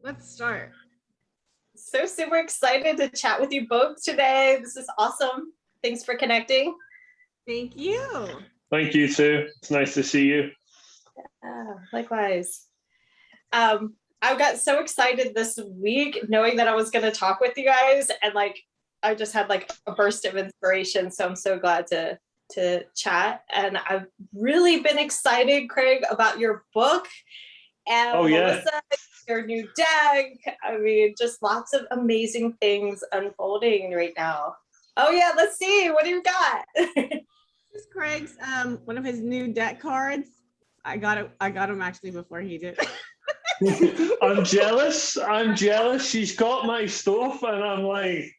let's start. So super excited to chat with you both today. This is awesome. Thanks for connecting. Thank you. Thank you too. It's nice to see you. Likewise. I got so excited this week knowing that I was going to talk with you guys, and I just had a burst of inspiration. So I'm so glad to chat. And I've really been excited, Craig, about your book and Melissa, your new deck. I mean, just lots of amazing things unfolding right now. Oh yeah, let's see. What do you got? This is Craig's one of his new deck cards. I got him actually before he did. I'm jealous. She's got my stuff, and I'm like,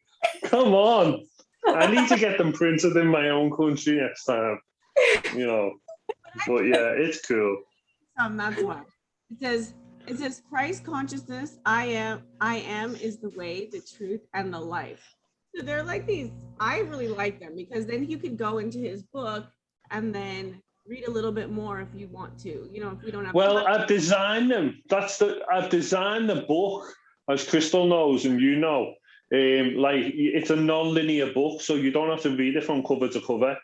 come on. I need to get them printed in my own country next time. But yeah, it's cool. That's why. It says Christ consciousness, I am is the way, the truth, and the life. So they're like these, I really like them because then you could go into his book and then read a little bit more if you want to, if we don't have time. I've designed them. I've designed the book, as Crystal knows and you know. It's a non-linear book, so you don't have to read it from cover to cover.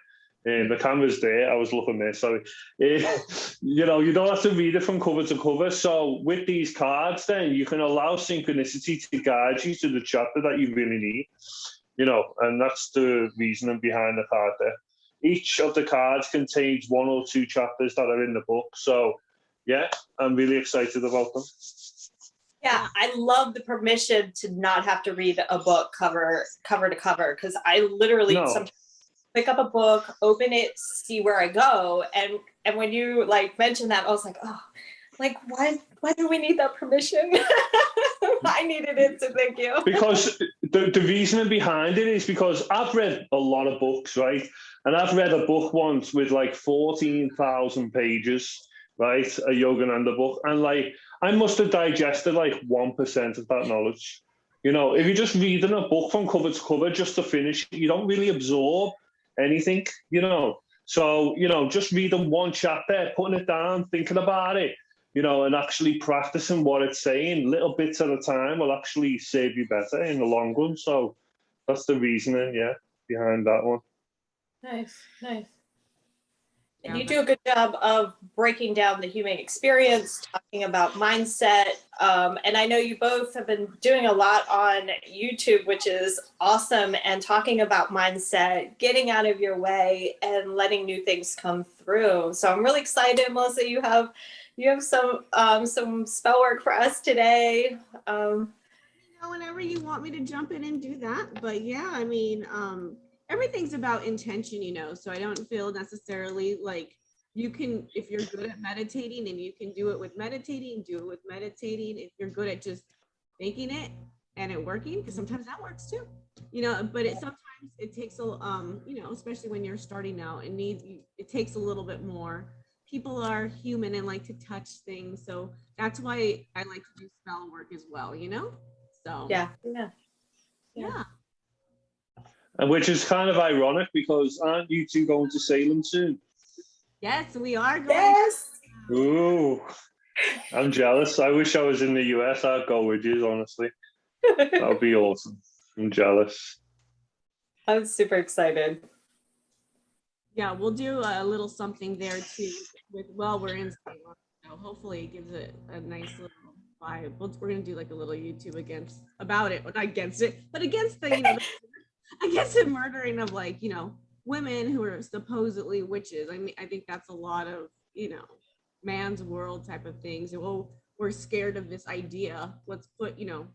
The camera's there. I was looking there. Sorry. You don't have to read it from cover to cover. So with these cards, then you can allow synchronicity to guide you to the chapter that you really need. And that's the reasoning behind the card there. Each of the cards contains one or two chapters that are in the book. So yeah, I'm really excited about them. Yeah, I love the permission to not have to read a book cover to cover, because I literally sometimes pick up a book, open it, see where I go, and when you mentioned that, I was like, oh, why do we need that permission? I needed it, so thank you. Because the reasoning behind it is because I've read a lot of books, right? And I've read a book once with 14,000 pages, right? A Yogananda book, and I must have digested 1% of that knowledge. If you're just reading a book from cover to cover just to finish, you don't really absorb anything, So, just reading one chapter, putting it down, thinking about it, and actually practicing what it's saying, little bits at a time, will actually save you better in the long run. So that's the reasoning, behind that one. Nice. And you do a good job of breaking down the human experience, talking about mindset. And I know you both have been doing a lot on YouTube, which is awesome, and talking about mindset, getting out of your way and letting new things come through. So I'm really excited, Melissa, you have some spell work for us today. Whenever you want me to jump in and do that. But yeah, I mean, everyth's about intention, so I don't feel necessarily you can, if you're good at meditating and you can do it with meditating, do it with meditating. If you're good at just thinking it and it working, because sometimes that works too, but sometimes it takes especially when you're starting out, it takes a little bit more. People are human and like to touch things. So that's why I like to do spell work as well, So yeah. And which is kind of ironic because aren't you two going to Salem soon? Yes, we are going. Yes. Ooh, I'm jealous. I wish I was in the US. I'd go with you, honestly. That would be awesome. I'm jealous. I'm super excited. Yeah, we'll do a little something there too. We're in Salem, so hopefully it gives it a nice little vibe. We're gonna do a little YouTube about it, not against it, but against the against the murdering of women who are supposedly witches. I mean, I think that's a lot of man's world type of things. We're scared of this idea. Let's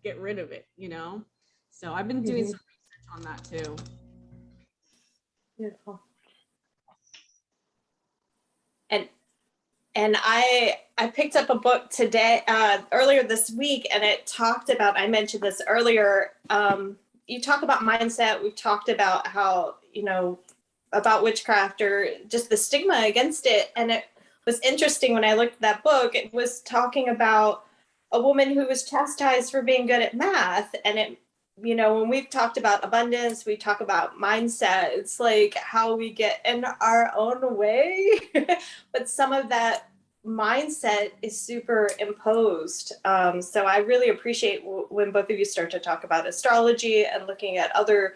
get rid of it. So I've been doing some research on that too. Beautiful. And I picked up a book today, earlier this week, and it talked about, I mentioned this earlier, you talk about mindset, we've talked about how, about witchcraft or just the stigma against it. And it was interesting when I looked at that book, it was talking about a woman who was chastised for being good at math. And it, when we've talked about abundance, we talk about mindset, it's how we get in our own way. But some of that mindset is superimposed. So I really appreciate when both of you start to talk about astrology and looking at other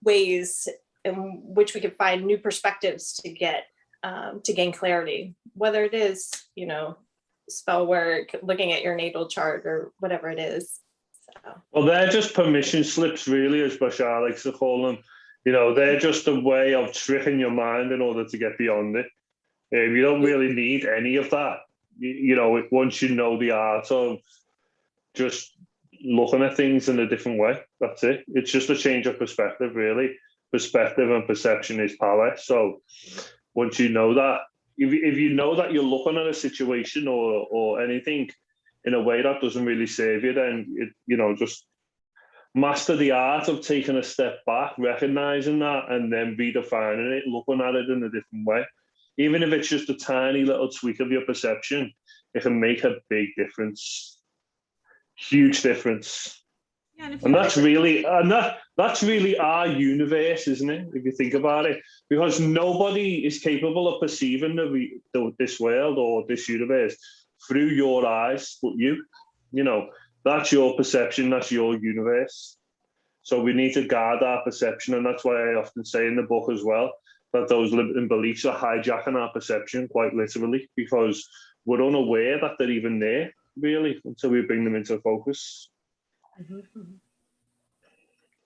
ways in which we can find new perspectives to get to gain clarity, whether it is, you know, spell work, looking at your natal chart, or whatever it is. So. Well, they're just permission slips, really, as Bashar likes to call them. You know, they're just a way of tricking your mind in order to get beyond it. You don't really need any of that. You know, once you know the art of just looking at things in a different way, that's it. It's just a change of perspective, really. Perspective and perception is power. So once you know that, if you know that you're looking at a situation or anything in a way that doesn't really serve you, then, you know, just master the art of taking a step back, recognizing that, and then redefining it, looking at it in a different way. Even if it's just a tiny little tweak of your perception, it can make a big difference, huge difference. Yeah, and that's really our universe, isn't it? If you think about it, because nobody is capable of perceiving this world or this universe through your eyes, but you. You know, that's your perception, that's your universe. So we need to guard our perception, and that's why I often say in the book as well that those limiting beliefs are hijacking our perception quite literally, because we're unaware that they're even there, really, until we bring them into focus. Mm-hmm.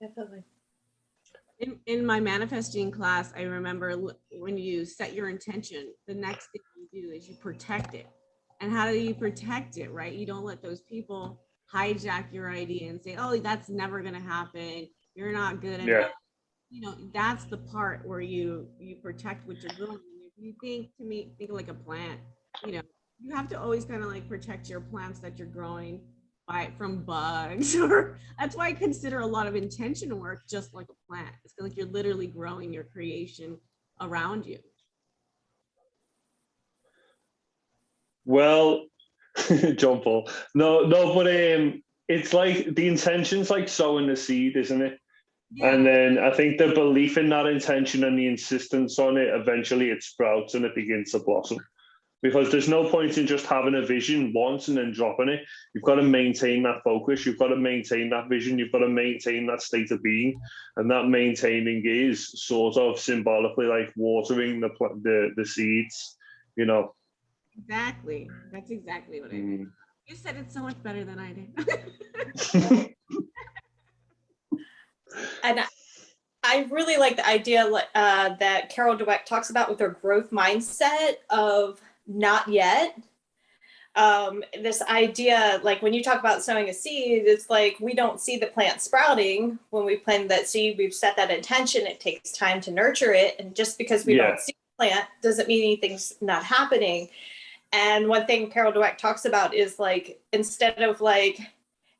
Definitely. In my manifesting class, I remember when you set your intention, the next thing you do is you protect it. And how do you protect it, right? You don't let those people hijack your idea and say, oh, that's never going to happen. You're not good enough. Yeah. You know, that's the part where you protect what you're growing. If you think like a plant, you know, you have to always kind of like protect your plants that you're growing from bugs, or that's why I consider a lot of intention work just like a plant. It's like you're literally growing your creation around you. Well, John Paul. No, but it's like the intention's like sowing the seed, isn't it? Yeah. And then I think the belief in that intention and the insistence on it, eventually it sprouts and it begins to blossom. Because there's no point in just having a vision once and then dropping it. You've got to maintain that focus. You've got to maintain that vision. You've got to maintain that state of being. And that maintaining is sort of symbolically like watering the seeds, you know. Exactly. That's exactly what I mean. You said it so much better than I did. And I really like the idea that Carol Dweck talks about with her growth mindset of not yet. This idea, like when you talk about sowing a seed, it's like we don't see the plant sprouting when we plant that seed. We've set that intention. It takes time to nurture it. And just because we don't see the plant doesn't mean anything's not happening. And one thing Carol Dweck talks about is like, instead of like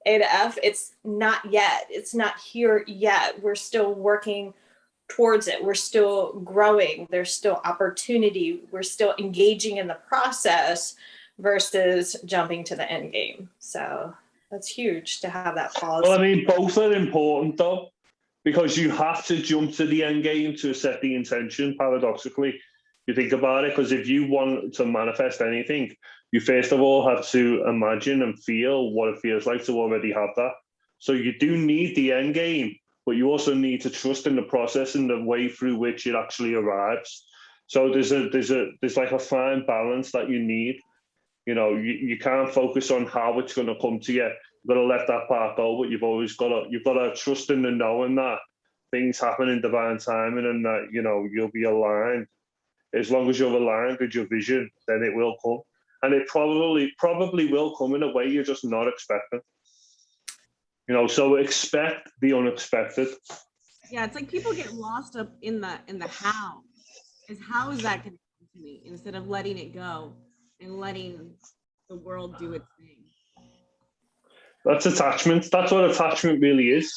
A to F, it's not yet. It's not here yet. We're still working towards it. We're still growing. There's still opportunity. We're still engaging in the process versus jumping to the end game. So that's huge to have that pause. Well, I mean, both are important though, because you have to jump to the end game to set the intention, paradoxically. You think about it, because if you want to manifest anything, you first of all have to imagine and feel what it feels like to already have that. So you do need the end game, but you also need to trust in the process and the way through which it actually arrives. So there's like a fine balance that you need. You know, you can't focus on how it's going to come to you. You've got to let that part go, but you've got to trust in the knowing that things happen in divine timing and that, you know, you'll be aligned. As long as you're aligned with your vision, then it will come. And it probably will come in a way you're just not expecting. You know, so expect the unexpected. Yeah, it's like people get lost up in the how. How is that going to come to me, instead of letting it go and letting the world do its thing. That's attachment. That's what attachment really is.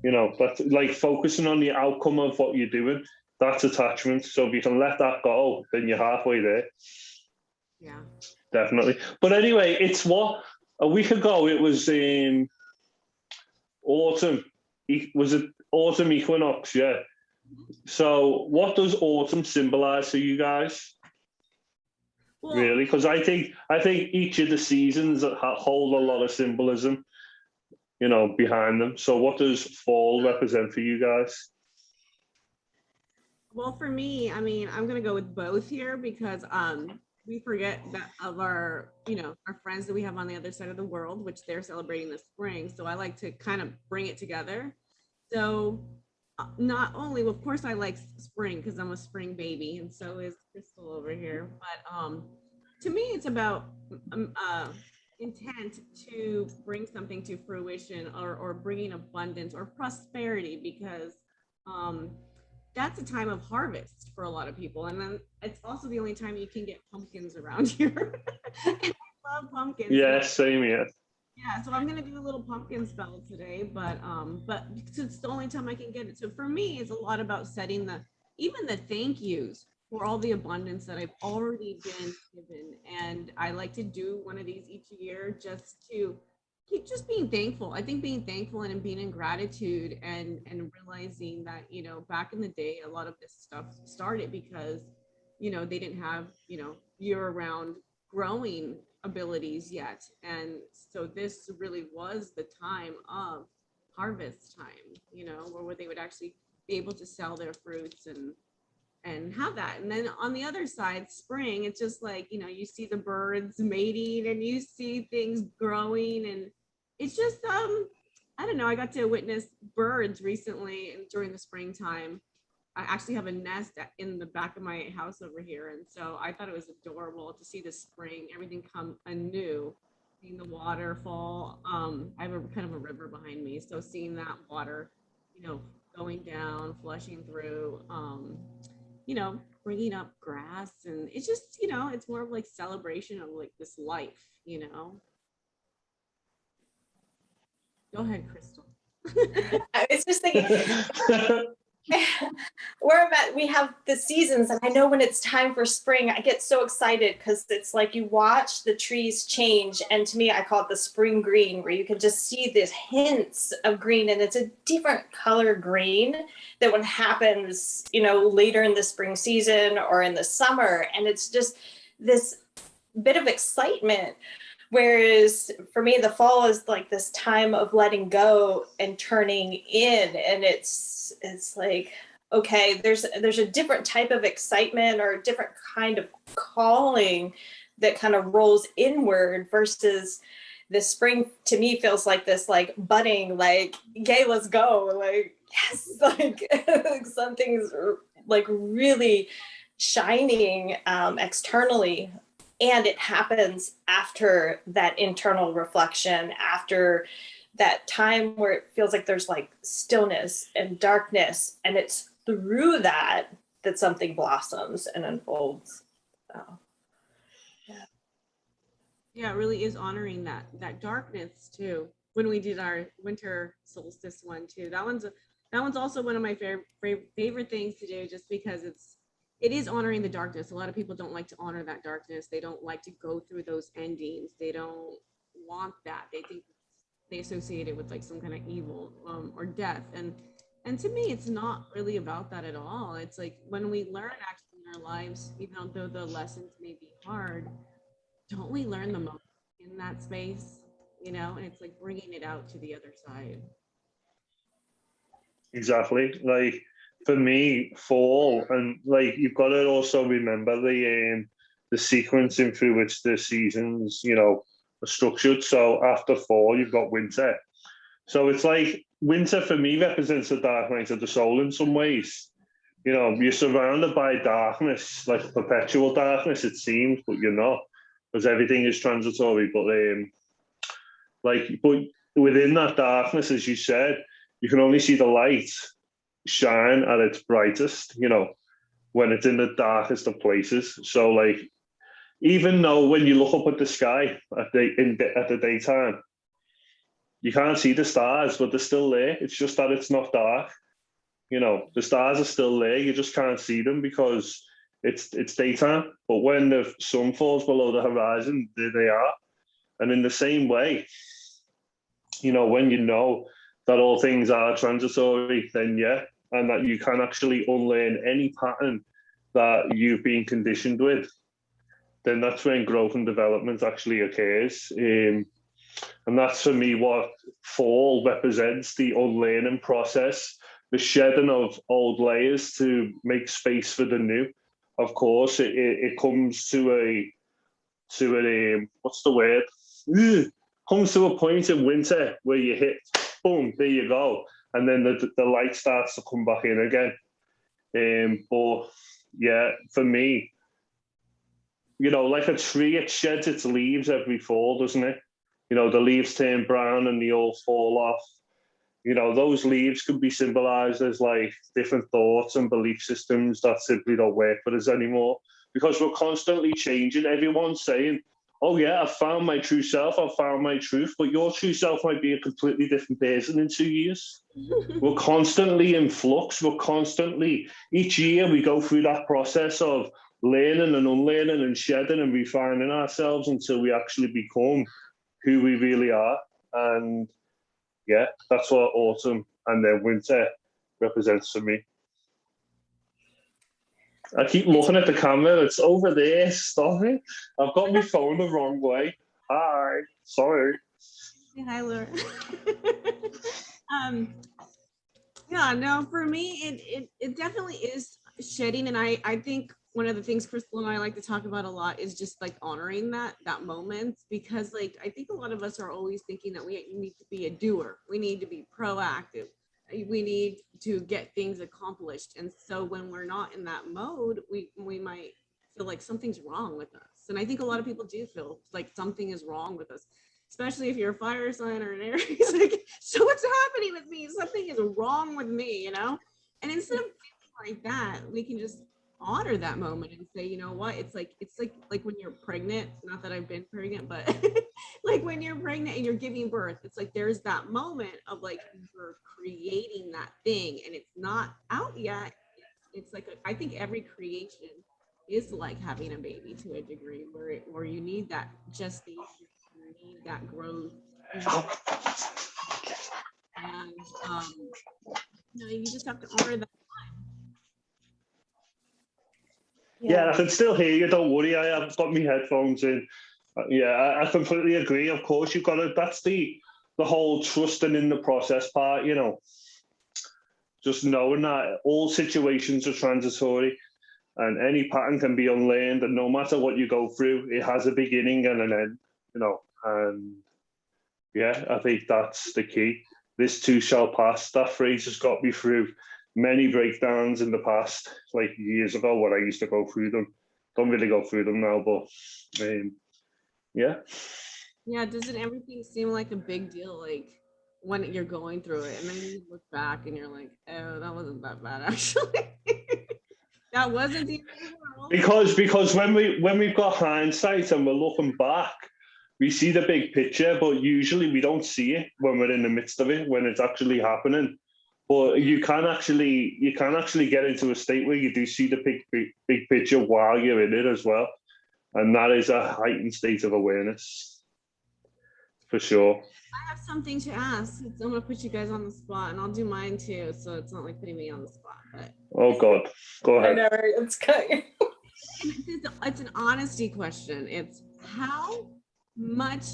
You know, that's like focusing on the outcome of what you're doing. That's attachment. So if you can let that go, then you're halfway there. Yeah. Definitely. But anyway, it's what a week ago it was in autumn. Was it autumn equinox? Yeah. So what does autumn symbolize for you guys? Well, really, because I think each of the seasons hold a lot of symbolism, behind them. So what does fall represent for you guys? well, for me, I mean, I'm gonna go with both here because we forget that of our, our friends that we have on the other side of the world, which they're celebrating the spring. So I like to kind of bring it together. So not only, well, of course, I like spring because I'm a spring baby, and so is Crystal over here. But to me, it's about intent to bring something to fruition, or bringing abundance or prosperity, because um, that's a time of harvest for a lot of people. And then it's also the only time you can get pumpkins around here. And I love pumpkins. Yeah, same here. Yeah, so I'm gonna do a little pumpkin spell today, but it's the only time I can get it. So for me, it's a lot about setting even the thank yous for all the abundance that I've already been given. And I like to do one of these each year just to keep just being thankful. I think being thankful and being in gratitude, and realizing that, back in the day, a lot of this stuff started because, they didn't have, year-round growing abilities yet. And so this really was the time of harvest time, where they would actually be able to sell their fruits and have that. And then on the other side, spring, it's just like, you see the birds mating and you see things growing, and it's just I don't know, I got to witness birds recently and during the springtime. I actually have a nest in the back of my house over here. And so I thought it was adorable to see the spring, everything come anew, seeing the waterfall. I have a kind of a river behind me. So seeing that water, going down, flushing through, bringing up grass. And it's just, it's more of like celebration of like this life. Go ahead, Crystal. I was just thinking, where I'm at, we have the seasons, and I know when it's time for spring, I get so excited because it's like you watch the trees change. And to me, I call it the spring green, where you can just see these hints of green, and it's a different color green that what happens, later in the spring season or in the summer. And it's just this bit of excitement. Whereas for me, the fall is like this time of letting go and turning in. And it's like, okay, there's a different type of excitement or a different kind of calling that kind of rolls inward, versus the spring to me feels like this, like budding, like, yay, let's go. Like, yes, like something's like really shining externally. And it happens after that internal reflection, after that time where it feels like there's like stillness and darkness. And it's through that something blossoms and unfolds. So, yeah. Yeah, it really is honoring that darkness too. When we did our winter solstice one too, that one's also one of my favorite things to do, just because it is honoring the darkness. A lot of people don't like to honor that darkness. They don't like to go through those endings. They don't want that. They think they associate it with like some kind of evil, or death. And to me, it's not really about that at all. It's like when we learn actually in our lives, even though the lessons may be hard, don't we learn the most in that space? And it's like bringing it out to the other side. Exactly. Like for me, fall, and like you've got to also remember the sequencing through which the seasons, are structured. So after fall, you've got winter. So it's like winter for me represents the dark night of the soul in some ways. You're surrounded by darkness, like perpetual darkness, it seems, but you're not, because everything is transitory. But within that darkness, as you said, you can only see the light shine at its brightest, when it's in the darkest of places. So like, even though when you look up at the sky at the daytime, you can't see the stars, but they're still there. It's just that it's not dark. The stars are still there. You just can't see them because it's daytime. But when the sun falls below the horizon, there they are. And in the same way, when you know that all things are transitory, then yeah, and that you can actually unlearn any pattern that you've been conditioned with, then that's when growth and development actually occurs. And that's for me what fall represents, the unlearning process, the shedding of old layers to make space for the new. Of course, it comes to a what's the word? Comes to a point in winter where you hit, boom, there you go. And then the light starts to come back in again. But yeah, for me, like a tree, it sheds its leaves every fall, doesn't it? The leaves turn brown and they all fall off. Those leaves could be symbolized as like different thoughts and belief systems that simply don't work for us anymore, because we're constantly changing. Everyone's saying, oh yeah, I've found my true self, I've found my truth, but your true self might be a completely different person in 2 years. We're constantly in flux. Each year we go through that process of learning and unlearning and shedding and refining ourselves until we actually become who we really are. And yeah, that's what autumn and then winter represents for me. I keep looking at the camera. It's over there. Stop it. I've got my phone the wrong way. Hi. Sorry. Say hi, Laura. Yeah, no, for me, it definitely is shedding. And I think one of the things Crystal and I like to talk about a lot is just like honoring that moment, because like I think a lot of us are always thinking that we need to be a doer, we need to be proactive, we need to get things accomplished. And so when we're not in that mode, we might feel like something's wrong with us. And I think a lot of people do feel like something is wrong with us, especially if you're a fire sign or an Aries. Like, so what's happening with me? Something is wrong with me, And instead of feeling like that, we can just honor that moment and say, you know what, it's like when you're pregnant, not that I've been pregnant, but like when you're pregnant and you're giving birth, it's like there's that moment of like you're creating that thing and it's not out yet. It's like I think every creation is like having a baby to a degree, where you need that gestation, you need that growth, and you just have to honor that. Yeah, I can still hear you. Don't worry. I have got my headphones in. Yeah, I completely agree. Of course, you've got to. That's the whole trusting in the process part. Just knowing that all situations are transitory, and any pattern can be unlearned. And no matter what you go through, it has a beginning and an end. And yeah, I think that's the key. This too shall pass. That phrase has got me through many breakdowns in the past, like years ago when I used to go through them. Don't really go through them now, but yeah. Yeah, doesn't everything seem like a big deal, like when you're going through it, and then you look back and you're like, oh, that wasn't that bad actually. That wasn't the because when we've got hindsight and we're looking back, we see the big picture, but usually we don't see it when we're in the midst of it, when it's actually happening. But you can actually get into a state where you do see the big picture while you're in it as well, and that is a heightened state of awareness, for sure. I have something to ask. I'm gonna put you guys on the spot, and I'll do mine too, so it's not like putting me on the spot. But oh God, go ahead. I know, right? It's good. It's an honesty question. It's how much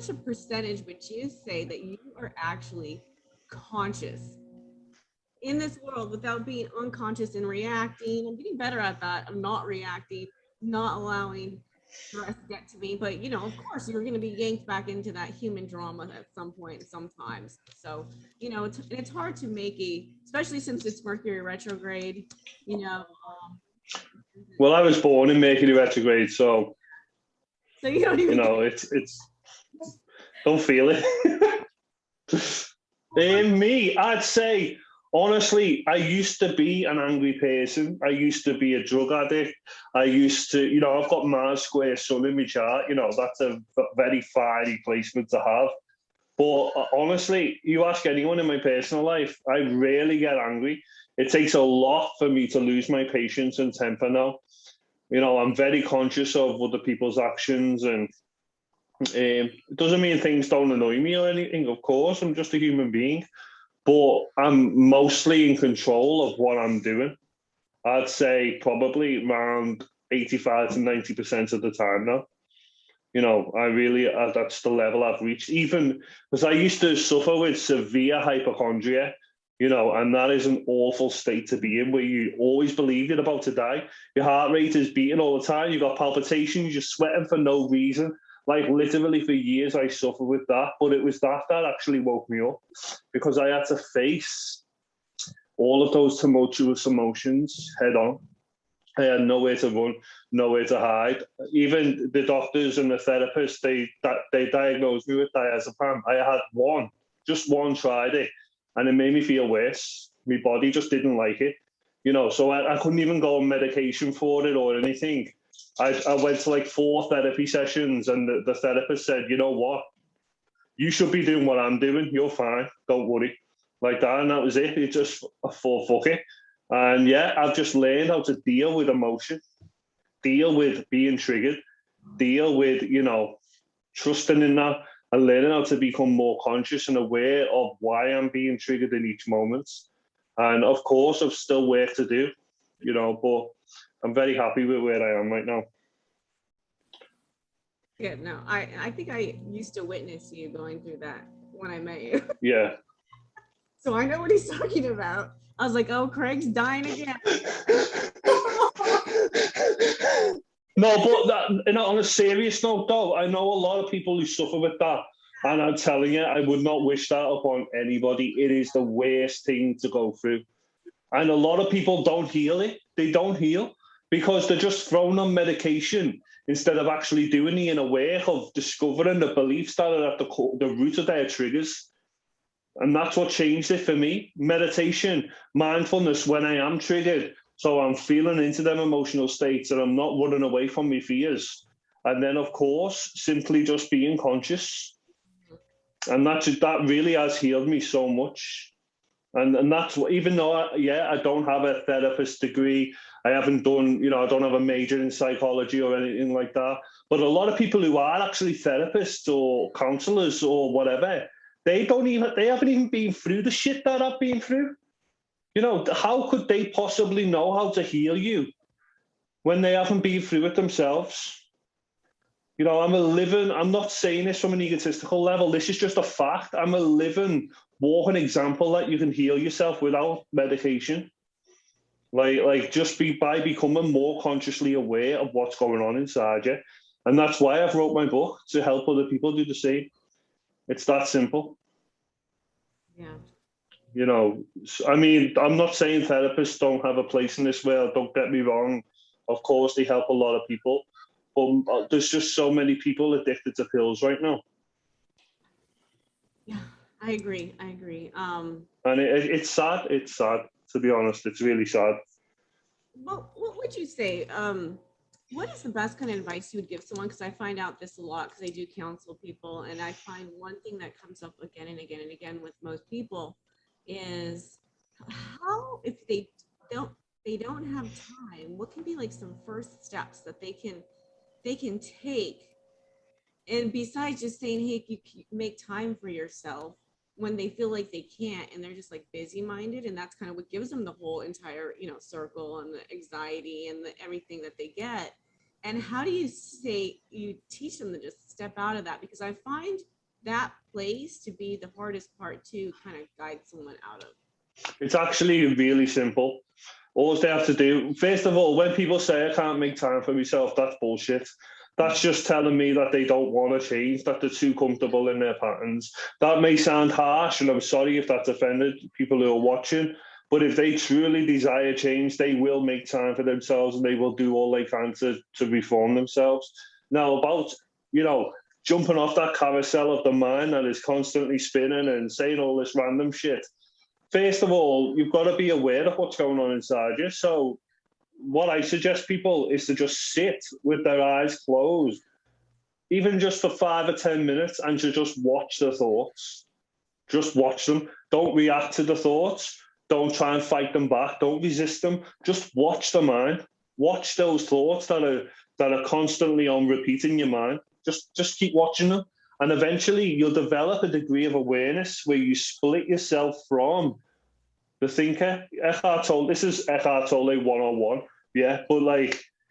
a percentage would you say that you are actually conscious in this world without being unconscious and reacting? I'm getting better at that. I'm not reacting, not allowing stress to get to me. But of course, you're going to be yanked back into that human drama at some point, sometimes. So it's hard to make especially since it's Mercury retrograde. Well, I was born in Mercury retrograde, so you don't even. It's don't feel it. Me, I'd say, honestly, I used to be an angry person. I used to be a drug addict. I used to, I've got Mars square sun in my chart. That's a very fiery placement to have. But honestly, you ask anyone in my personal life, I rarely get angry. It takes a lot for me to lose my patience and temper now. I'm very conscious of other people's actions, and it doesn't mean things don't annoy me or anything. Of course, I'm just a human being. But I'm mostly in control of what I'm doing. I'd say probably around 85 to 90% of the time now. You know, that's the level I've reached. Even because I used to suffer with severe hypochondria, you know, and that is an awful state to be in, where you always believe you're about to die. Your heart rate is beating all the time. You've got palpitations, you're sweating for no reason. Like literally for years I suffered with that, but it was that actually woke me up, because I had to face all of those tumultuous emotions head on. I had nowhere to run, nowhere to hide. Even the doctors and the therapists, they diagnosed me with diazepam. I had just one tried it, and it made me feel worse. My body just didn't like it, you know, so I couldn't even go on medication for it or anything. I went to like 4 therapy sessions, and the therapist said, you know what, you should be doing what I'm doing. You're fine. Don't worry. Like that. And that was it. It's just a full fuck it. And yeah, I've just learned how to deal with emotion, deal with being triggered, deal with, you know, trusting in that, and learning how to become more conscious and aware of why I'm being triggered in each moment. And of course, I've still work to do, you know, but I'm very happy with where I am right now. Yeah, no, I think I used to witness you going through that when I met you. Yeah. So I know what he's talking about. I was like, oh, Craig's dying again. No, but that, you know, on a serious note, though, I know a lot of people who suffer with that. And I'm telling you, I would not wish that upon anybody. It is the worst thing to go through. And a lot of people don't heal it. They don't heal because they're just thrown on medication instead of actually doing the inner work of discovering the beliefs that are at the root of their triggers. And that's what changed it for me. Meditation, mindfulness when I am triggered. So I'm feeling into them emotional states and I'm not running away from my fears. And then, of course, simply just being conscious. And that really has healed me so much. And that's what, even though, I don't have a therapist degree, I haven't done, I don't have a major in psychology or anything like that. But a lot of people who are actually therapists or counselors or whatever, they haven't even been through the shit that I've been through. How could they possibly know how to heal you when they haven't been through it themselves? I'm not saying this from an egotistical level. This is just a fact. I'm a living, walking example that you can heal yourself without medication. Like just by becoming more consciously aware of what's going on inside you. And that's why I've wrote my book, to help other people do the same. It's that simple. Yeah. I'm not saying therapists don't have a place in this world. Don't get me wrong. Of course, they help a lot of people. But there's just so many people addicted to pills right now. Yeah, I agree. And it's sad. It's sad, to be honest. It's really sad. Well, what would you say? What is the best kind of advice you would give someone? Because I find out this a lot because I do counsel people, and I find one thing that comes up again and again and again with most people is how, if they don't have time, what can be like some first steps that they can take, and besides just saying, hey, you make time for yourself when they feel like they can't and they're just like busy minded, and that's kind of what gives them the whole entire circle and the anxiety and everything that they get. And how do you teach them to just step out of that? Because I find that place to be the hardest part to kind of guide someone out of. It's actually really simple. All they have to do, first of all, when people say I can't make time for myself, that's bullshit. That's just telling me that they don't want to change, that they're too comfortable in their patterns. That may sound harsh, and I'm sorry if that's offended people who are watching, but if they truly desire change, they will make time for themselves and they will do all they can to reform themselves. Now, about, jumping off that carousel of the mind that is constantly spinning and saying all this random shit, first of all, you've got to be aware of what's going on inside you. So what I suggest people is to just sit with their eyes closed, even just for 5 or 10 minutes, and to just watch the thoughts. Just watch them. Don't react to the thoughts. Don't try and fight them back. Don't resist them. Just watch the mind. Watch those thoughts that are constantly on repeat in your mind. Just keep watching them. And eventually you'll develop a degree of awareness where you split yourself from the thinker. This is Eckhart Tolle 101. Yeah. But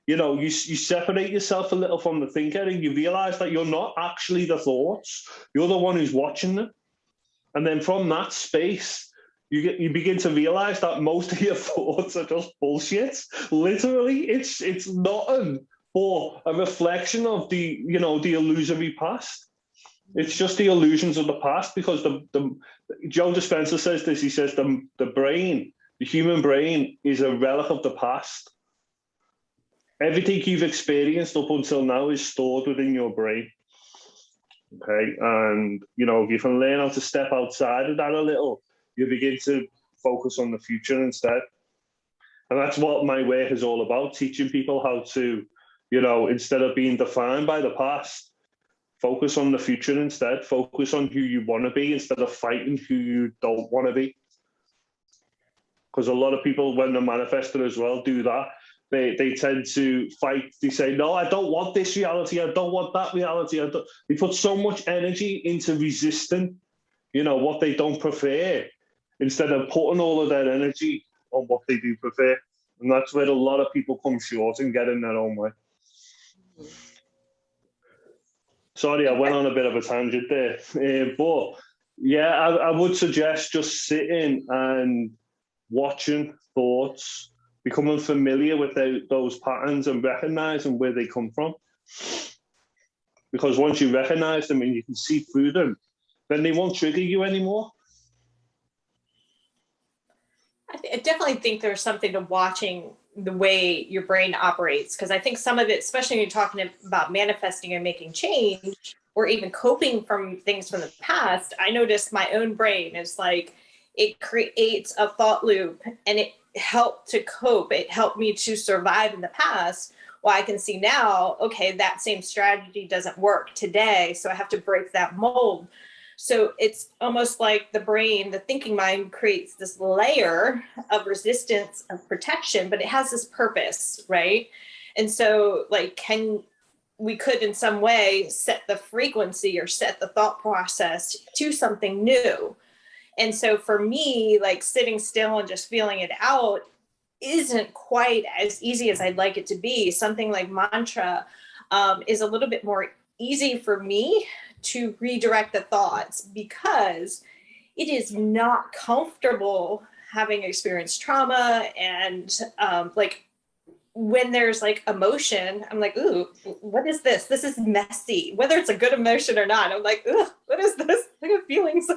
you know, you separate yourself a little from the thinker, and you realize that you're not actually the thoughts. You're the one who's watching them. And then from that space, you begin to realize that most of your thoughts are just bullshit. Literally, it's nothing but a reflection of the, you know, the illusory past. It's just the illusions of the past, because Joe Dispenza says this. He says the brain, the human brain, is a relic of the past. Everything you've experienced up until now is stored within your brain. Okay, and you know, if you can learn how to step outside of that a little, you begin to focus on the future instead. And that's what my work is all about: teaching people how to, you know, instead of being defined by the past, focus on the future instead. Focus on who you want to be instead of fighting who you don't want to be. Because a lot of people, when they're manifesting as well, do that. They tend to fight. They say, no, I don't want this reality. I don't want that reality. They put so much energy into resisting, you know, what they don't prefer, instead of putting all of their energy on what they do prefer. And that's where a lot of people come short and get in their own way. Sorry, I went on a bit of a tangent there. But yeah, I would suggest just sitting and watching thoughts, becoming familiar with those patterns and recognizing where they come from. Because once you recognize them and you can see through them, then they won't trigger you anymore. I definitely think there's something to watching the way your brain operates, because I think some of it, especially when you're talking about manifesting and making change, or even coping from things from the past, I noticed my own brain is like, it creates a thought loop, and it helped to cope. It helped me to survive in the past. Well, I can see now, okay, that same strategy doesn't work today, so I have to break that mold. So it's almost like the brain, the thinking mind, creates this layer of resistance, of protection, but it has this purpose, right? And so like, we could in some way set the frequency or set the thought process to something new. And so for me, like sitting still and just feeling it out isn't quite as easy as I'd like it to be. Something like mantra is a little bit more easy for me to redirect the thoughts, because it is not comfortable having experienced trauma. And like when there's like emotion, I'm like, ooh, what is this? This is messy. Whether it's a good emotion or not, I'm like, ooh, what is this? I have feelings.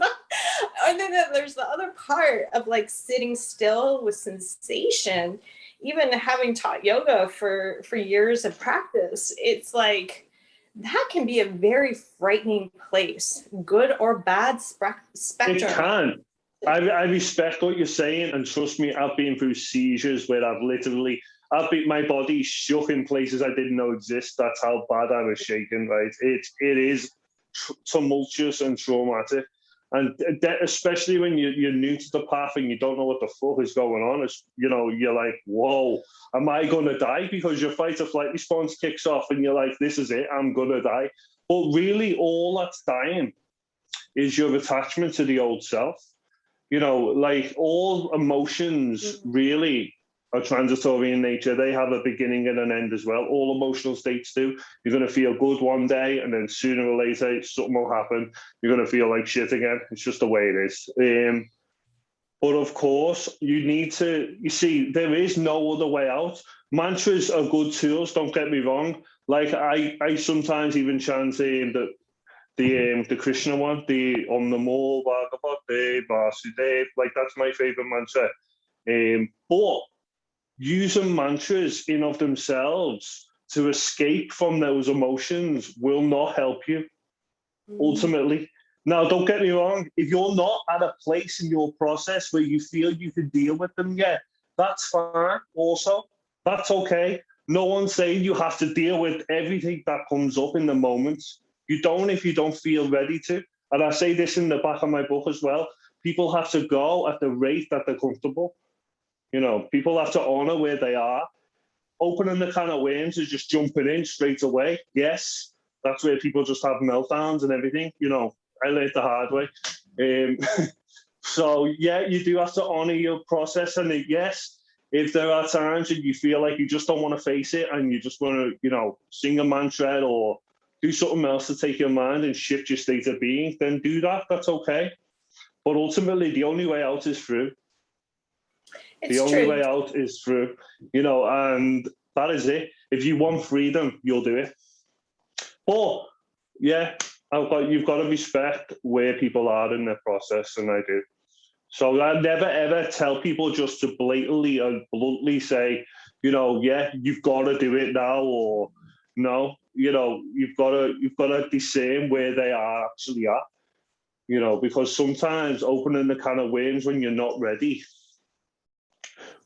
And then there's the other part of like sitting still with sensation. Even having taught yoga for years of practice, it's like, that can be a very frightening place, good or bad spectrum. It can. I respect what you're saying, and trust me, I've been through seizures where I've been, my body shook in places I didn't know exist. That's how bad I was shaking, right? It is tumultuous and traumatic. And especially when you're new to the path and you don't know what the fuck is going on, it's, you know, you're like, whoa, am I going to die? Because your fight or flight response kicks off and you're like, this is it, I'm going to die. But really all that's dying is your attachment to the old self. You know, like all emotions really are transitory in nature. They have a beginning and an end as well. All emotional states do. You're going to feel good one day, and then sooner or later something will happen. You're going to feel like shit again. It's just the way it is. But of course, you need to, you see, there is no other way out. Mantras are good tools, don't get me wrong. Like I sometimes even chant the Krishna one, the Om Namo Bhagavate Vasudeva, like that's my favorite mantra. But using mantras in of themselves to escape from those emotions will not help you, ultimately. Now, don't get me wrong, if you're not at a place in your process where you feel you can deal with them yet, that's fine also. That's okay. No one's saying you have to deal with everything that comes up in the moment. You don't if you don't feel ready to. And I say this in the back of my book as well. People have to go at the rate that they're comfortable. You know, people have to honor where they are. Opening the can of worms is just jumping in straight away. Yes, that's where people just have meltdowns and everything. You know, I learned the hard way. So, yeah, you do have to honor your process. And yes, if there are times that you feel like you just don't want to face it and you just want to, you know, sing a mantra or do something else to take your mind and shift your state of being, then do that. That's okay. But ultimately, the only way out is through. It's the only true. way out is through, you know, and that is it. If you want freedom, you'll do it. But yeah, you've got to respect where people are in their process, and I do. So I never ever tell people just to blatantly and bluntly say, you know, yeah, you've got to do it now, or no, you know, you've got to discern where they are actually at, you know, because sometimes opening the can of worms when you're not ready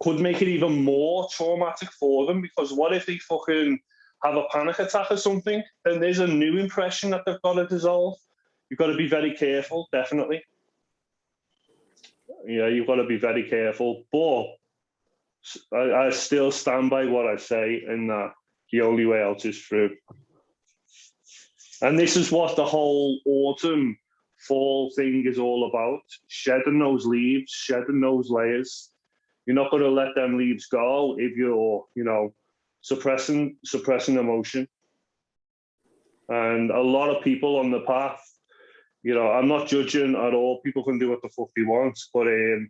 could make it even more traumatic for them, because what if they fucking have a panic attack or something? Then there's a new impression that they've got to dissolve. You've got to be very careful, definitely. Yeah, you've got to be very careful. But I still stand by what I say, and that the only way out is through. And this is what the whole autumn, fall thing is all about. Shedding those leaves, shedding those layers. You're not going to let them leaves go if you're, you know, suppressing emotion. And a lot of people on the path, you know, I'm not judging at all. People can do what the fuck they want, but a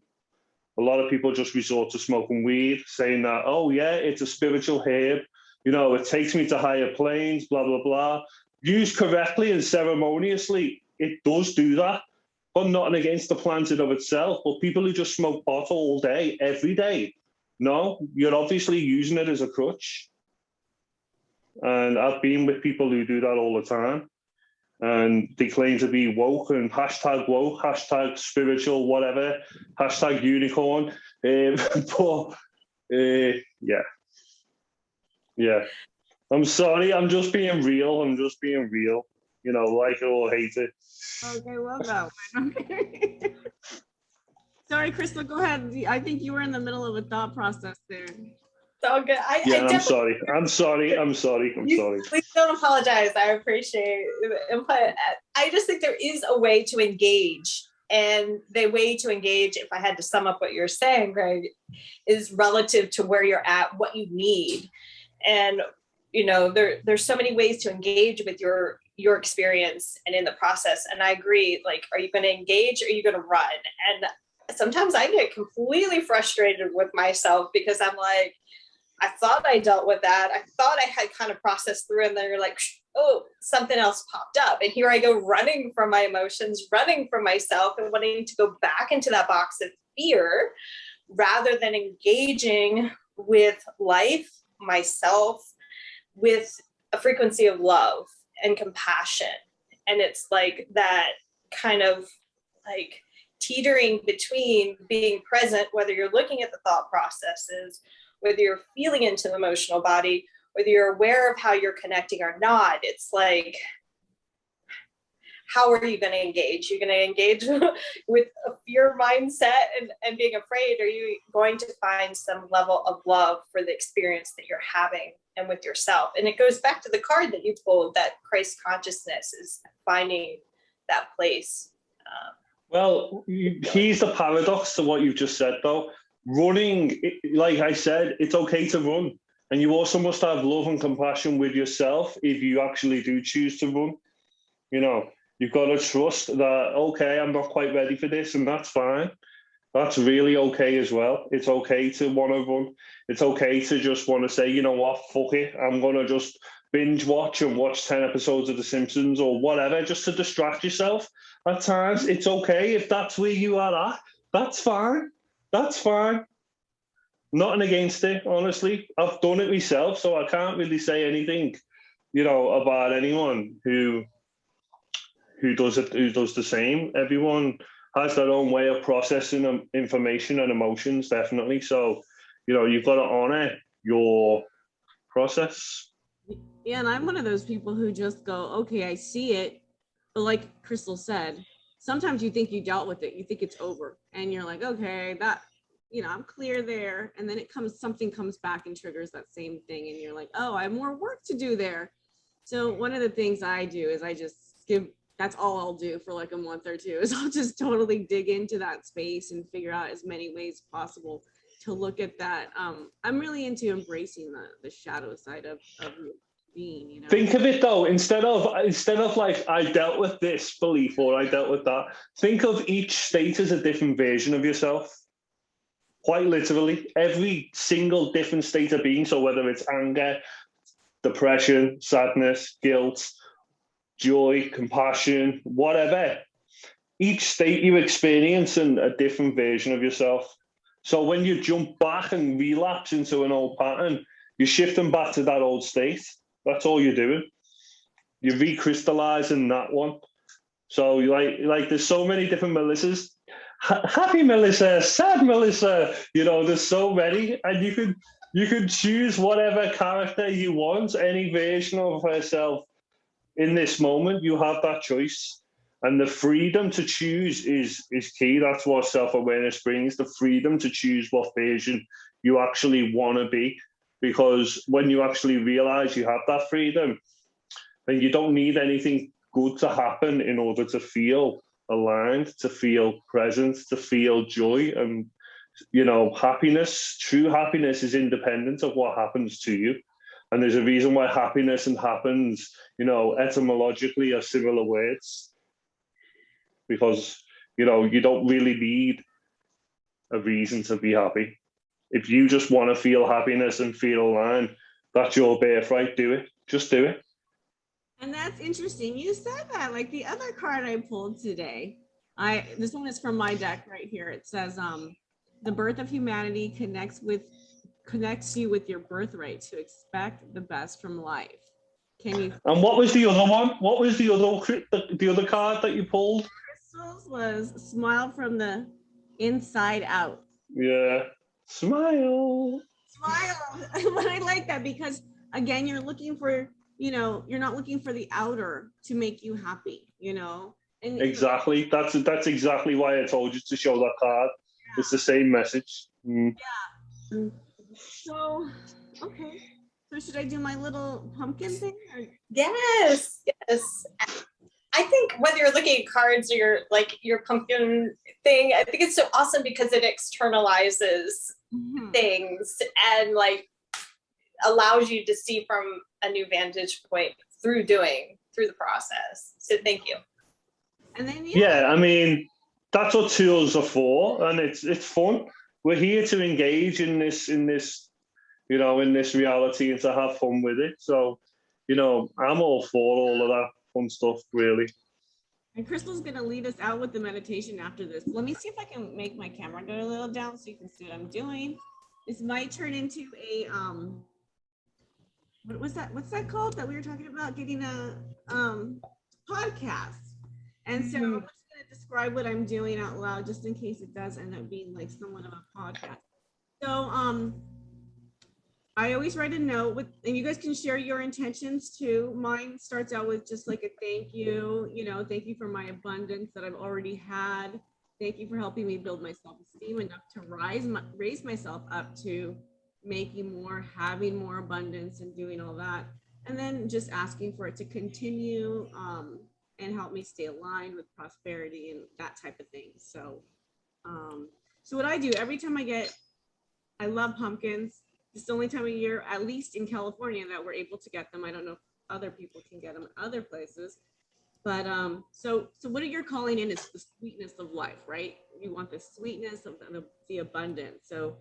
lot of people just resort to smoking weed, saying that, oh yeah, it's a spiritual herb. You know, it takes me to higher planes, blah, blah, blah. Used correctly and ceremoniously, it does do that. But nothing against the plant in of itself. But people who just smoke pot all day, every day, no, you're obviously using it as a crutch. And I've been with people who do that all the time. And they claim to be woke and hashtag woke, hashtag spiritual, whatever, hashtag unicorn. Yeah. I'm sorry, I'm just being real. You know, like it or hate it. Okay, well, no. Sorry, Crystal, go ahead. I think you were in the middle of a thought process there. It's all good. I'm sorry. Please don't apologize. I appreciate the input. I just think there is a way to engage. And the way to engage, if I had to sum up what you're saying, Greg, is relative to where you're at, what you need. And, you know, there's so many ways to engage with your experience and in the process. And I agree, like, are you going to engage or are you going to run? And sometimes I get completely frustrated with myself because I'm like, I thought I dealt with that. I thought I had kind of processed through, and then you're like, oh, something else popped up. And here I go running from my emotions, running from myself, and wanting to go back into that box of fear rather than engaging with life, myself, with a frequency of love and compassion. And it's like that kind of like teetering between being present, whether you're looking at the thought processes, whether you're feeling into the emotional body, whether you're aware of how you're connecting or not. It's like, how are you going to engage? You're going to engage with a fear mindset and being afraid? Are you going to find some level of love for the experience that you're having and with yourself? And it goes back to the card that you pulled, that Christ consciousness is finding that place. Well, here's the paradox to what you've just said, though. Running, like I said, it's okay to run. And you also must have love and compassion with yourself if you actually do choose to run. You know, you've got to trust that, okay, I'm not quite ready for this, and that's fine. That's really okay as well. It's okay to want to run. It's okay to just want to say, you know what, fuck it. I'm going to just binge watch and watch 10 episodes of The Simpsons or whatever, just to distract yourself at times. It's okay if that's where you are at. That's fine. That's fine. Nothing against it, honestly. I've done it myself, so I can't really say anything, you know, about anyone who does it, who does the same. Everyone has their own way of processing information and emotions, definitely. So, you know, you've got to honor your process. Yeah, and I'm one of those people who just go, okay, I see it. But like Crystal said, sometimes you think you dealt with it. You think it's over. And you're like, okay, that, you know, I'm clear there. And then something comes back and triggers that same thing. And you're like, oh, I have more work to do there. So one of the things I do is I just that's all I'll do for like a month or two, is I'll just totally dig into that space and figure out as many ways possible to look at that. I'm really into embracing the shadow side of being, you know. Think of it though, instead of like I dealt with this belief or I dealt with that, think of each state as a different version of yourself. Quite literally, every single different state of being. So whether it's anger, depression, sadness, guilt, joy, compassion, whatever, each state you experience in a different version of yourself. So when you jump back and relapse into an old pattern, you're shifting back to that old state. That's all you're doing. You're recrystallizing that one. So like there's so many different Melissas. Happy Melissa, sad Melissa, you know, there's so many, and you could choose whatever character you want, any version of herself in this moment. You have that choice, and the freedom to choose is key. That's what self-awareness brings, the freedom to choose what version you actually want to be, because when you actually realize you have that freedom, then you don't need anything good to happen in order to feel aligned, to feel present, to feel joy. And you know, happiness, true happiness, is independent of what happens to you. And there's a reason why happiness and happens, you know, etymologically are similar words, because you know, you don't really need a reason to be happy. If you just want to feel happiness and feel aligned, that's your birthright. Do it. Just do it. And that's interesting. You said that. Like the other card I pulled today, this one is from my deck right here. It says, the birth of humanity connects you with your birthright to expect the best from life. Can you? And what was the other one? What was the other card that you pulled? Crystals was smile from the inside out. Yeah. Smile. Smile. But I like that because again, you're looking for, you know, you're not looking for the outer to make you happy, you know. And exactly. That's exactly why I told you to show that card. Yeah. It's the same message. Mm. Yeah. So, okay. So should I do my little pumpkin thing? Or? Yes. I think whether you're looking at cards or your pumpkin thing, I think it's so awesome because it externalizes things and like allows you to see from a new vantage point through the process. So thank you. And then yeah, I mean, that's what tools are for, and it's fun. We're here to engage in this, you know, in this reality and to have fun with it. So, you know, I'm all for all of that fun stuff, really. And Crystal's gonna lead us out with the meditation after this. Let me see if I can make my camera go a little down so you can see what I'm doing. This might turn into a what was that? What's that called that we were talking about? Getting a podcast. And so I'm just gonna describe what I'm doing out loud just in case it does end up being like somewhat of a podcast. So I always write a note and you guys can share your intentions too. Mine starts out with just like a thank you, you know, thank you for my abundance that I've already had. Thank you for helping me build my self-esteem enough to raise myself up to making more, having more abundance and doing all that. And then just asking for it to continue and help me stay aligned with prosperity and that type of thing. So, so what I do every time I love pumpkins. It's the only time of year, at least in California, that we're able to get them. I don't know if other people can get them in other places. But so what you're calling in is the sweetness of life, right? You want the sweetness of the abundance. So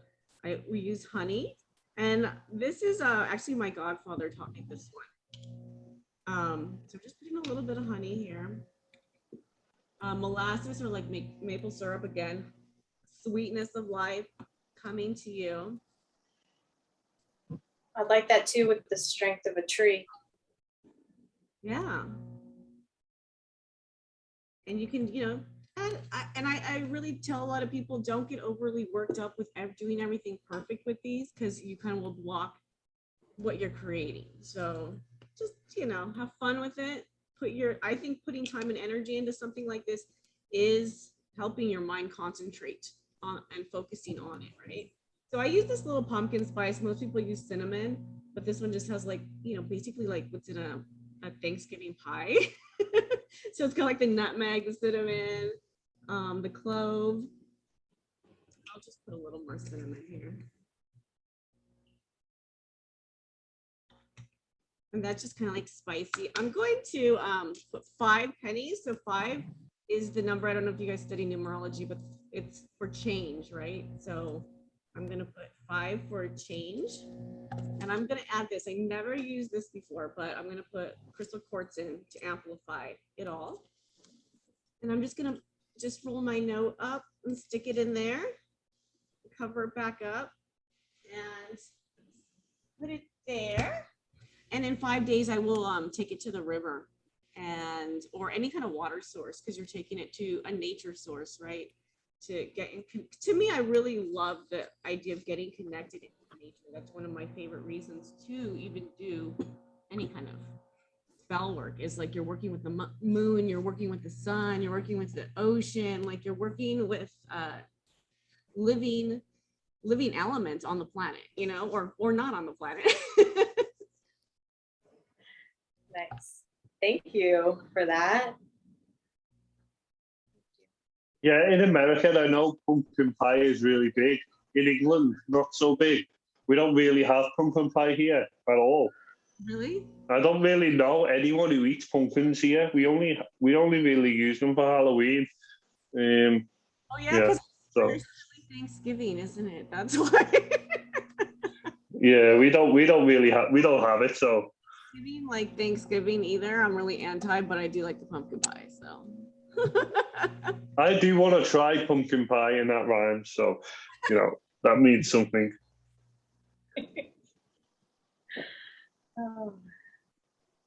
we use honey. And this is actually my godfather taught me this one. So just putting a little bit of honey here. Molasses or like maple syrup again. Sweetness of life coming to you. I like that too with the strength of a tree. Yeah. And you can, you know, I really tell a lot of people don't get overly worked up with doing everything perfect with these because you kind of will block what you're creating. So just, you know, have fun with it. I think putting time and energy into something like this is helping your mind concentrate on and focusing on it, right? So I use this little pumpkin spice. Most people use cinnamon, but this one just has like, you know, basically like what's in a Thanksgiving pie. So it's kind of like the nutmeg, the cinnamon, the clove. I'll just put a little more cinnamon here. And that's just kind of like spicy. I'm going to put 5 pennies. So 5 is the number. I don't know if you guys study numerology, but it's for change, right? So I'm going to put 5 for change. And I'm going to add this. I never used this before, but I'm going to put crystal quartz in to amplify it all. And I'm just going to just roll my note up and stick it in there, cover it back up, and put it there. And in 5 days, I will take it to the river and or any kind of water source, because you're taking it to a nature source, right? To get in, to me, I really love the idea of getting connected into nature. That's one of my favorite reasons to even do any kind of spell work, is like you're working with the moon, you're working with the sun, you're working with the ocean, like you're working with living elements on the planet, you know, or not on the planet. Nice. Thank you for that. Yeah, in America, I know pumpkin pie is really big. In England, not so big. We don't really have pumpkin pie here at all. Really? I don't really know anyone who eats pumpkins here. We only really use them for Halloween. Oh yeah, because so Thanksgiving, isn't it? That's why. yeah, we don't have it. So Like Thanksgiving either. I'm really anti, but I do like the pumpkin pie. So I do want to try pumpkin pie, and that rhymes. So that means something.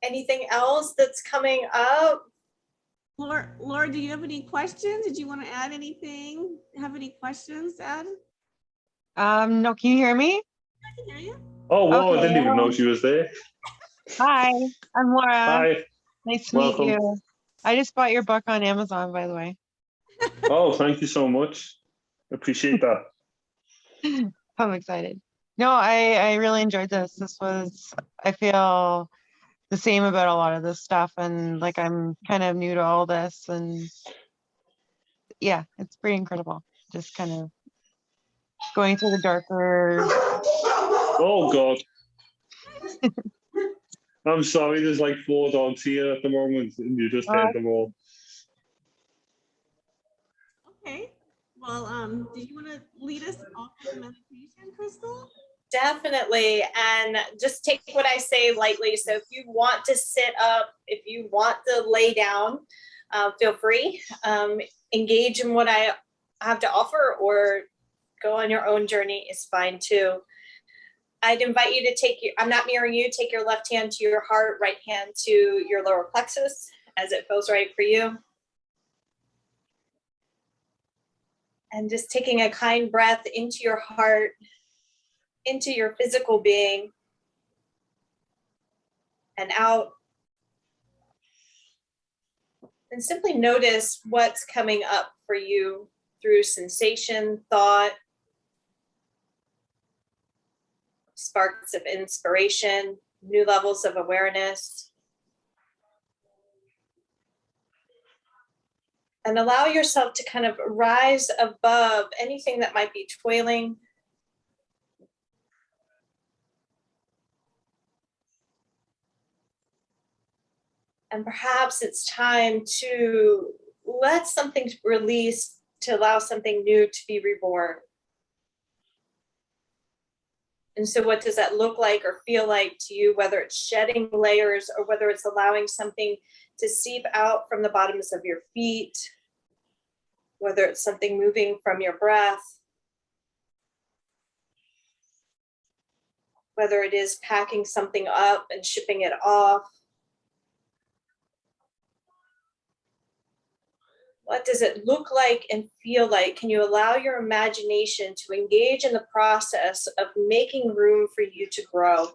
Anything else that's coming up? Laura, do you have any questions? Did you want to add anything? Have any questions to add? No, can you hear me? I can hear you. Oh, wow, Okay. I didn't even know she was there. Hi, I'm Laura. Hi. Nice to Welcome. meet you. I just bought your book on Amazon, by the way. Oh, thank you so much. Appreciate that. I'm excited. No, I really enjoyed this. I feel the same about a lot of this stuff, and like I'm kind of new to all this, and yeah, it's pretty incredible. Just kind of going through the darker. Oh, God. I'm sorry, there's like 4 dogs here at the moment, and you just heard them all. Okay. Well, do you want to lead us off with a meditation, Crystal? Definitely. And just take what I say lightly. So if you want to sit up, if you want to lay down, feel free. Engage in what I have to offer, or go on your own journey is fine too. I'd invite you to I'm not mirroring you, take your left hand to your heart, right hand to your lower plexus as it feels right for you. And just taking a kind breath into your heart, into your physical being, and out. And simply notice what's coming up for you through sensation, thought, sparks of inspiration, new levels of awareness. And allow yourself to kind of rise above anything that might be toiling. And perhaps it's time to let something release, to allow something new to be reborn. And so what does that look like or feel like to you, whether it's shedding layers or whether it's allowing something to seep out from the bottoms of your feet, whether it's something moving from your breath, whether it is packing something up and shipping it off. What does it look like and feel like? Can you allow your imagination to engage in the process of making room for you to grow?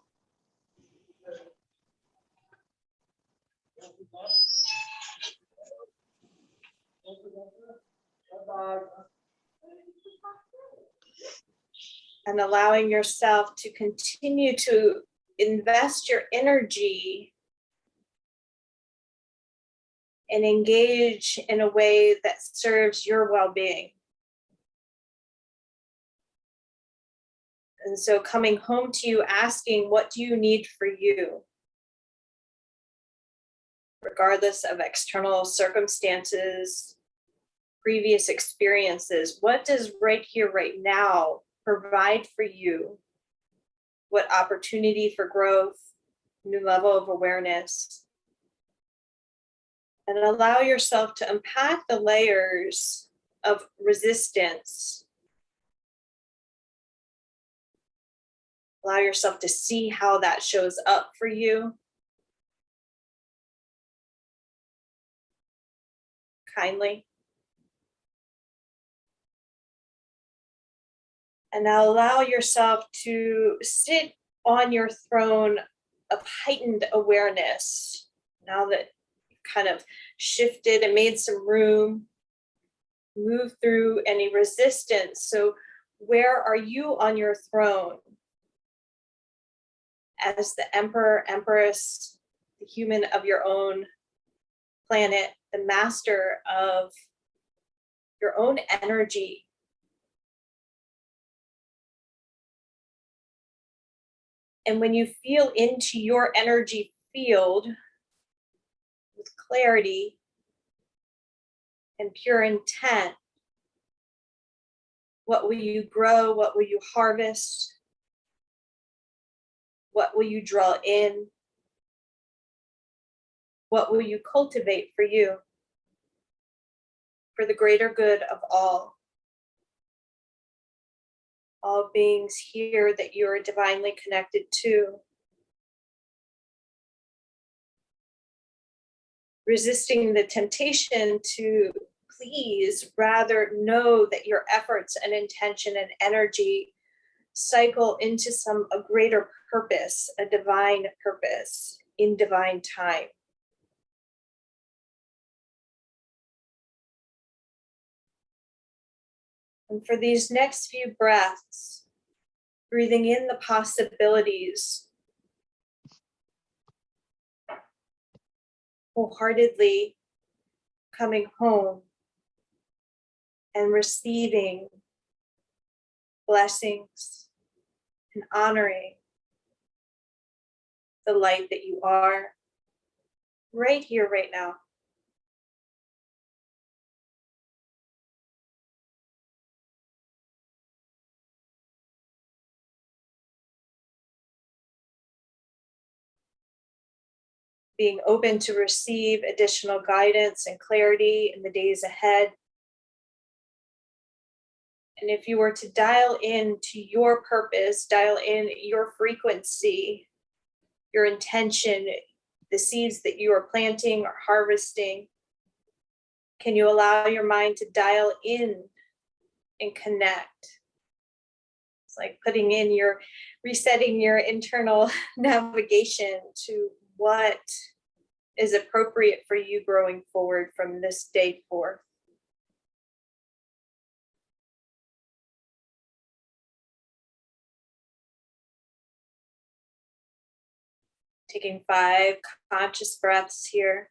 And allowing yourself to continue to invest your energy and engage in a way that serves your well-being. And so coming home to you, asking, what do you need for you? Regardless of external circumstances, previous experiences, what does right here, right now provide for you? What opportunity for growth, new level of awareness? And allow yourself to unpack the layers of resistance. Allow yourself to see how that shows up for you. Kindly. And now allow yourself to sit on your throne of heightened awareness. Now that you've kind of shifted and made some room, move through any resistance. So where are you on your throne? As the emperor, empress, the human of your own planet, the master of your own energy. And when you feel into your energy field with clarity and pure intent, what will you grow? What will you harvest? What will you draw in? What will you cultivate for you? For the greater good of all beings here that you are divinely connected to. Resisting the temptation to please, rather know that your efforts and intention and energy cycle into a greater purpose, a divine purpose in divine time. And for these next few breaths, breathing in the possibilities, wholeheartedly coming home and receiving blessings and honoring the light that you are right here, right now. Being open to receive additional guidance and clarity in the days ahead. And if you were to dial in to your purpose, dial in your frequency, your intention, the seeds that you are planting or harvesting, can you allow your mind to dial in and connect? It's like resetting your internal navigation to what is appropriate for you growing forward from this day forth. Taking 5 conscious breaths here.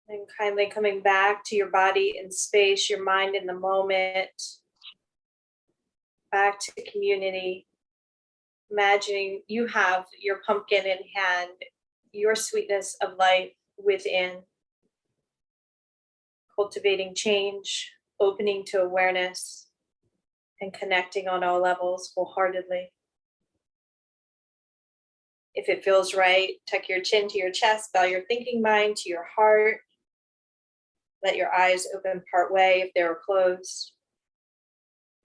And kindly coming back to your body in space, your mind in the moment, back to community. Imagining you have your pumpkin in hand, your sweetness of life within, cultivating change, opening to awareness, and connecting on all levels wholeheartedly. If it feels right, tuck your chin to your chest, bow your thinking mind to your heart. Let your eyes open part way if they were closed,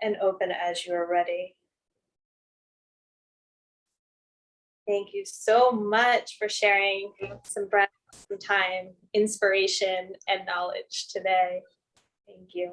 and open as you are ready. Thank you so much for sharing some breath, some time, inspiration, and knowledge today. Thank you.